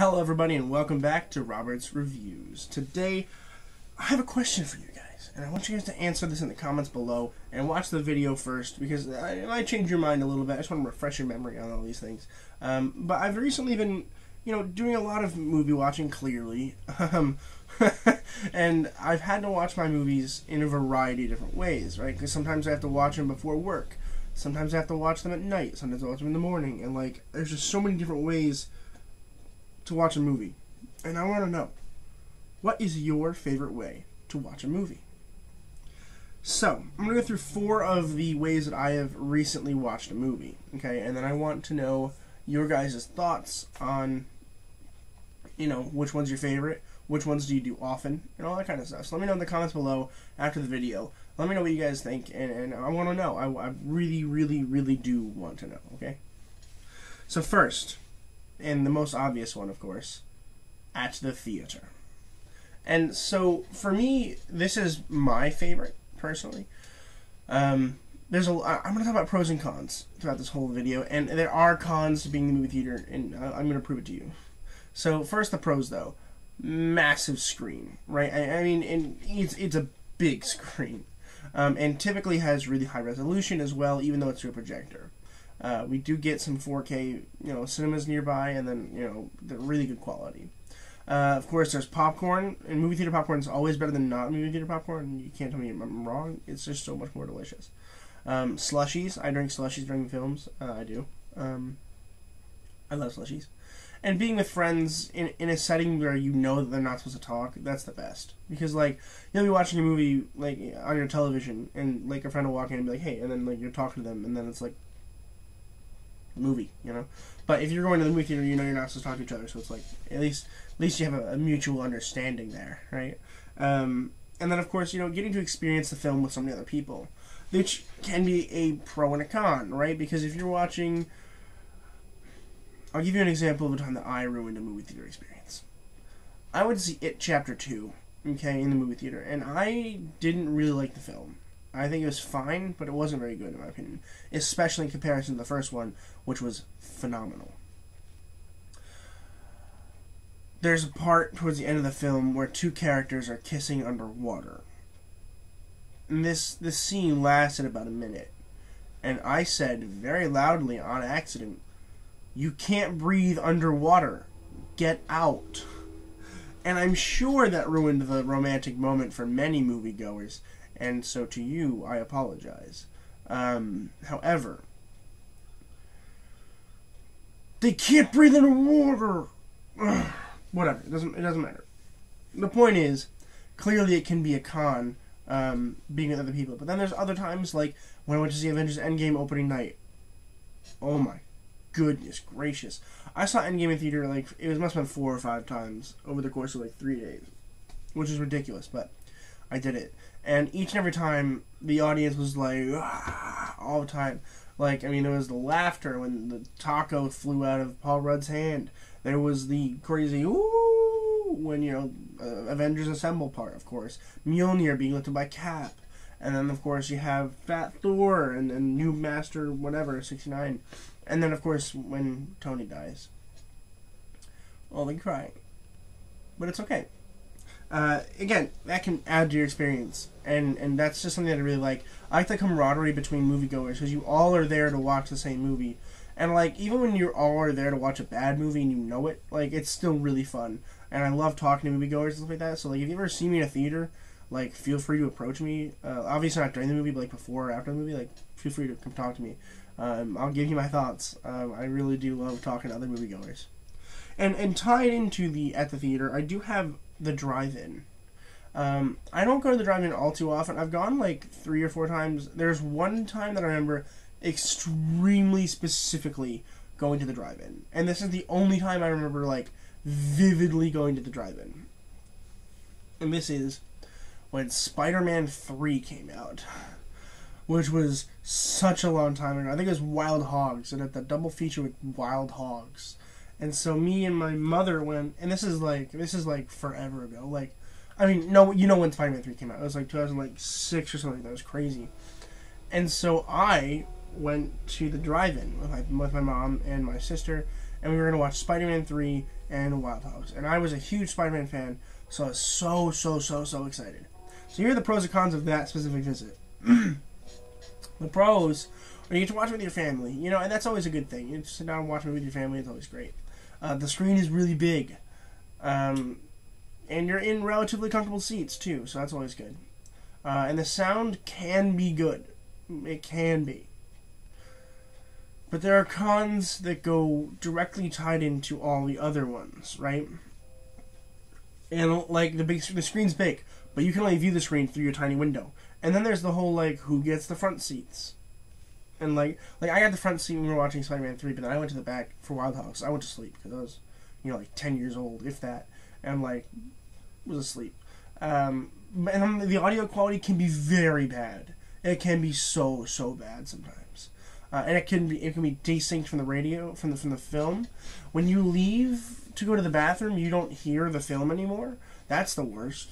Hello everybody and welcome back to Robert's Reviews. Today, I have a question for you guys, and I want you guys to answer this in the comments below and watch the video first because it might change your mind a little bit. I just want to refresh your memory on all these things. But I've recently been, doing a lot of movie watching, clearly. And I've had to watch my movies in a variety of different ways, right? Because sometimes I have to watch them before work. Sometimes I have to watch them at night. Sometimes I watch them in the morning. And, there's just so many different ways to watch a movie. And I want to know, what is your favorite way to watch a movie? So, I'm going to go through 4 of the ways that I have recently watched a movie, okay? And then I want to know your guys' thoughts on, which one's your favorite, which ones do you do often, and all that kind of stuff. So let me know in the comments below after the video. Let me know what you guys think, and I want to know. I really, really, really do want to know, okay? So first, and the most obvious one, of course, at the theater. And so, for me, this is my favorite, personally. I'm going to talk about pros and cons throughout this whole video, and there are cons to being in the movie theater, and I'm going to prove it to you. So, first, the pros, though. Massive screen, right? I mean, and it's a big screen, and typically has really high resolution as well, even though it's through a projector. We do get some 4K, cinemas nearby, and then, they're really good quality. Of course, there's popcorn, and movie theater popcorn is always better than not movie theater popcorn. You can't tell me I'm wrong. It's just so much more delicious. Slushies. I drink slushies during the films. I do. I love slushies. And being with friends in a setting where you know that they're not supposed to talk, that's the best. Because, you'll be watching a movie, on your television, and, a friend will walk in and be like, hey, and then, you're talking to them, and then it's, movie, But if you're going to the movie theater, you're not supposed to talk to each other, so it's, at least you have a mutual understanding there, right? And then, of course, getting to experience the film with so many other people, which can be a pro and a con, right? Because if you're watching... I'll give you an example of a time that I ruined a movie theater experience. I went to see It Chapter 2, okay, in the movie theater, and I didn't really like the film. I think it was fine, but it wasn't very good in my opinion, especially in comparison to the first one, which was phenomenal. There's a part towards the end of the film where 2 characters are kissing underwater. And this scene lasted about a minute, and I said very loudly on accident, "You can't breathe underwater. Get out." And I'm sure that ruined the romantic moment for many moviegoers, and so to you, I apologize. However, they can't breathe underwater. Ugh. Whatever, it doesn't matter. The point is, clearly it can be a con, being with other people. But then there's other times, like when I went to see Avengers Endgame opening night. Oh my goodness gracious. I saw Endgame in theater, it must have been 4 or 5 times over the course of 3 days. Which is ridiculous, but I did it. And each and every time, the audience was all the time. There was the laughter when the taco flew out of Paul Rudd's hand. There was the crazy ooh when, Avengers Assemble part, of course. Mjolnir being lifted by Cap. And then, of course, you have Fat Thor and New Master, whatever, 69. And then, of course, when Tony dies. All the crying. But it's okay. Again, that can add to your experience, and that's just something that I really like. I like the camaraderie between moviegoers, because you all are there to watch the same movie, and even when you all are there to watch a bad movie and you know it, it's still really fun, and I love talking to moviegoers and stuff like that. So if you ever see me in a theater, feel free to approach me. Obviously not during the movie, but before or after the movie, feel free to come talk to me. I'll give you my thoughts. I really do love talking to other moviegoers. And tied into at the theater, I do have the drive-in. I don't go to the drive-in all too often. I've gone 3 or 4 times. There's one time that I remember extremely specifically going to the drive-in. And this is the only time I remember vividly going to the drive-in. And this is when Spider-Man 3 came out, which was such a long time ago. I think it was Wild Hogs, and at the double feature with Wild Hogs. And so me and my mother went, and this is forever ago. No, when Spider-Man 3 came out. It was 2006 or something. That was crazy. And so I went to the drive-in with my mom and my sister, and we were going to watch Spider-Man 3 and Wild Hogs. And I was a huge Spider-Man fan, so I was so excited. So here are the pros and cons of that specific visit. The pros are you get to watch it with your family, you know, and that's always a good thing. You sit down and watch it with your family, it's always great. The screen is really big. And you're in relatively comfortable seats, too, so that's always good. And the sound can be good. It can be. But there are cons that go directly tied into all the other ones, right? And, like, the screen's big, but you can only view the screen through your tiny window. And then there's the whole, like, who gets the front seats? And, like I got the front seat when we were watching Spider-Man 3, but then I went to the back for Wild Hogs. I went to sleep, because I was, you know, like, 10 years old, if that. And, like, was asleep. And the audio quality can be very bad. It can be so bad sometimes. And it can be desynced from the radio, from the film. When you leave to go to the bathroom, you don't hear the film anymore. That's the worst.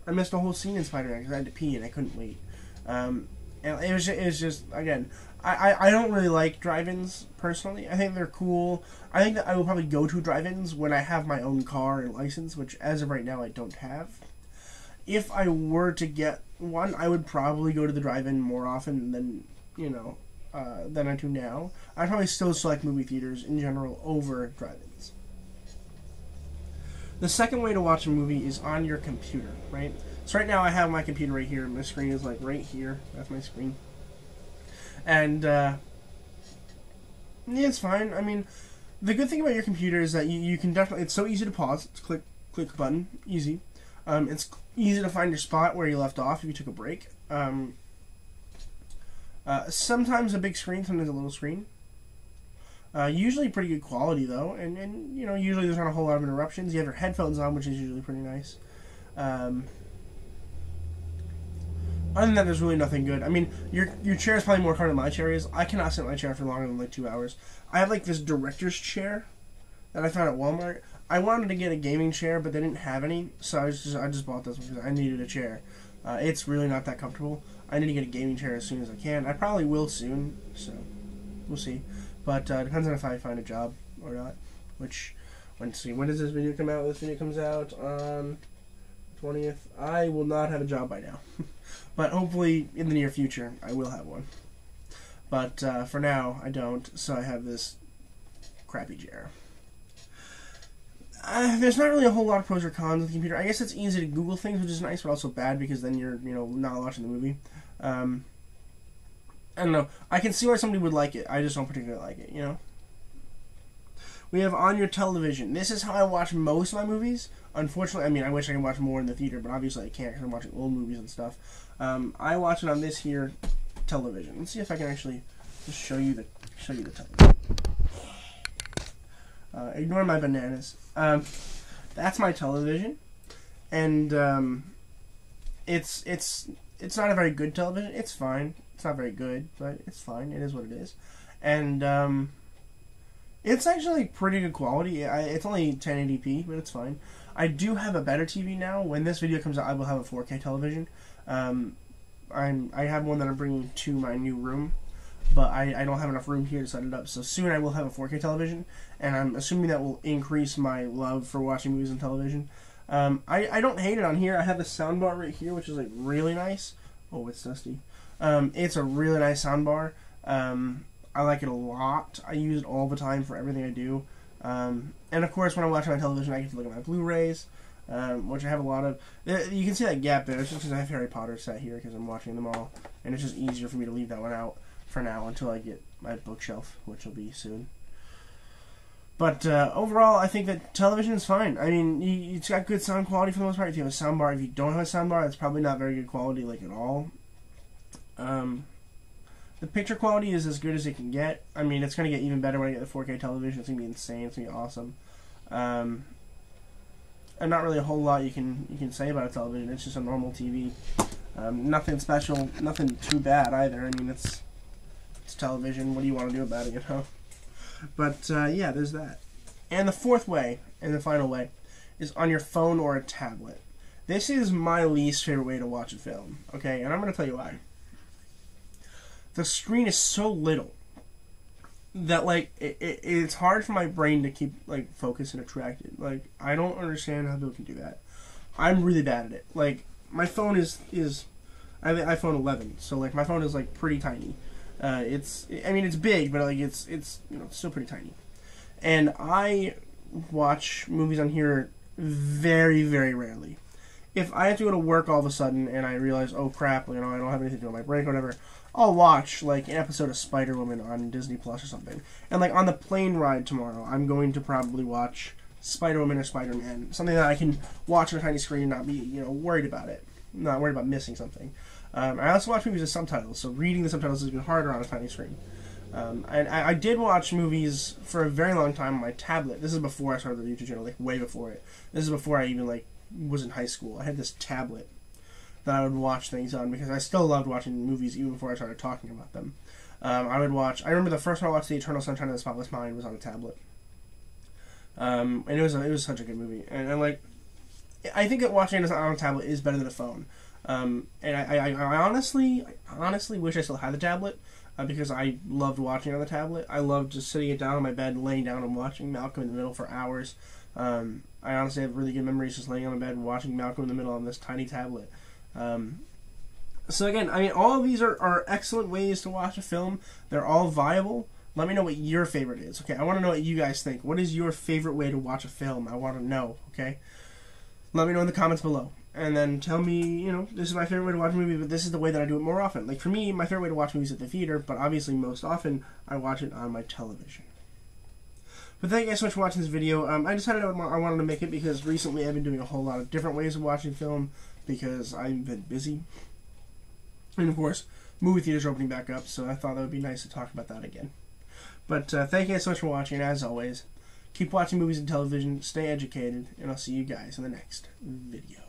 I missed a whole scene in Spider-Man because I had to pee and I couldn't wait. And it was just again, I don't really like drive-ins personally. I think they're cool. I think that I will probably go to drive-ins when I have my own car and license, which as of right now I don't have. If I were to get one, I would probably go to the drive-in more often than, you know, than I do now. I'd probably still select movie theaters in general over drive-ins. The second way to watch a movie is on your computer, right? So right now I have my computer right here. My screen is like right here. That's my screen. And yeah, it's fine. I mean, the good thing about your computer is that you can definitely, it's so easy to pause. It's click a button, easy. It's easy to find your spot where you left off if you took a break. Sometimes a big screen, sometimes a little screen. Usually pretty good quality though, and you know, usually there's not a whole lot of interruptions. You have your headphones on, which is usually pretty nice. Other than that, there's really nothing good. I mean, your chair is probably more comfortable than my chair is. I cannot sit in my chair for longer than like 2 hours. I have like this director's chair that I found at Walmart. I wanted to get a gaming chair, but they didn't have any, so I just bought this one because I needed a chair. It's really not that comfortable. I need to get a gaming chair as soon as I can. I probably will soon, so we'll see. But it depends on if I find a job or not. Which, let's see, when does this video come out? This video comes out on 20th. I will not have a job by now. But hopefully, in the near future, I will have one. But for now, I don't, so I have this crappy chair. There's not really a whole lot of pros or cons of the computer. I guess it's easy to Google things, which is nice, but also bad because then you're, you know, not watching the movie. I don't know. I can see why somebody would like it. I just don't particularly like it, you know? We have on your television. This is how I watch most of my movies. Unfortunately, I mean, I wish I could watch more in the theater, but obviously I can't because I'm watching old movies and stuff. I watch it on this here television. Let's see if I can actually just show you the television. Ignore my bananas. That's my television, and it's not a very good television. It's fine. It's not very good, but it's fine. It is what it is, and it's actually pretty good quality. It's only 1080p, but it's fine. I do have a better TV now. When this video comes out, I will have a 4K television. I have one that I'm bringing to my new room, but I don't have enough room here to set it up. So soon I will have a 4K television, and I'm assuming that will increase my love for watching movies on television. I don't hate it on here. I have the soundbar right here, which is like really nice. Oh, it's dusty. It's a really nice soundbar. I like it a lot. I use it all the time for everything I do. And of course, when I'm watching my television, I get to look at my Blu-rays, which I have a lot of. You can see that gap there. It's just because I have Harry Potter set here because I'm watching them all, and it's just easier for me to leave that one out for now until I get my bookshelf, which will be soon. But overall, I think that television is fine. I mean, it's got good sound quality for the most part. If you have a soundbar, if you don't have a soundbar, it's probably not very good quality, like at all. The picture quality is as good as it can get. I mean, it's going to get even better when I get the 4K television. It's going to be insane. It's going to be awesome. And not really a whole lot you can say about a television. It's just a normal TV. Nothing special. Nothing too bad either. I mean, it's television. What do you want to do about it, you know? But, yeah, there's that. And the fourth way, and the final way, is on your phone or a tablet. This is my least favorite way to watch a film, okay? And I'm going to tell you why. The screen is so little that like it's hard for my brain to keep like focused and attracted. Like I don't understand how people can do that. I'm really bad at it. Like my phone is I have an iPhone 11, so like my phone is like pretty tiny. It's big, but like it's still pretty tiny. And I watch movies on here very, very rarely. If I have to go to work all of a sudden and I realize, oh crap, I don't have anything to do on my break or whatever, I'll watch like an episode of Spider-Woman on Disney Plus or something. And like on the plane ride tomorrow, I'm going to probably watch Spider-Woman or Spider-Man, something that I can watch on a tiny screen and not be worried about it, not worried about missing something. I also watch movies with subtitles, so reading the subtitles is even harder on a tiny screen. And I did watch movies for a very long time on my tablet. This is before I started the YouTube channel, like way before it. This is before I even like was in high school. I had this tablet that I would watch things on because I still loved watching movies even before I started talking about them. I remember the first time I watched The Eternal Sunshine of the Spotless Mind was on a tablet. And it was such a good movie. And like, I think that watching it on a tablet is better than a phone. And I honestly wish I still had the tablet because I loved watching on the tablet. I loved just sitting it down on my bed, laying down and watching Malcolm in the Middle for hours. I honestly have really good memories just laying on my bed and watching Malcolm in the Middle on this tiny tablet. So again, all of these are excellent ways to watch a film. They're all viable. Let me know what your favorite is. Okay, I want to know what you guys think. What is your favorite way to watch a film? I want to know, okay? Let me know in the comments below. And then tell me, this is my favorite way to watch a movie, but this is the way that I do it more often. Like, for me, my favorite way to watch movies is at the theater, but obviously most often I watch it on my television. But thank you guys so much for watching this video. I decided I wanted to make it because recently I've been doing a whole lot of different ways of watching film because I've been busy. And of course, movie theaters are opening back up, so I thought that would be nice to talk about that again. But thank you guys so much for watching. As always, keep watching movies and television, stay educated, and I'll see you guys in the next video.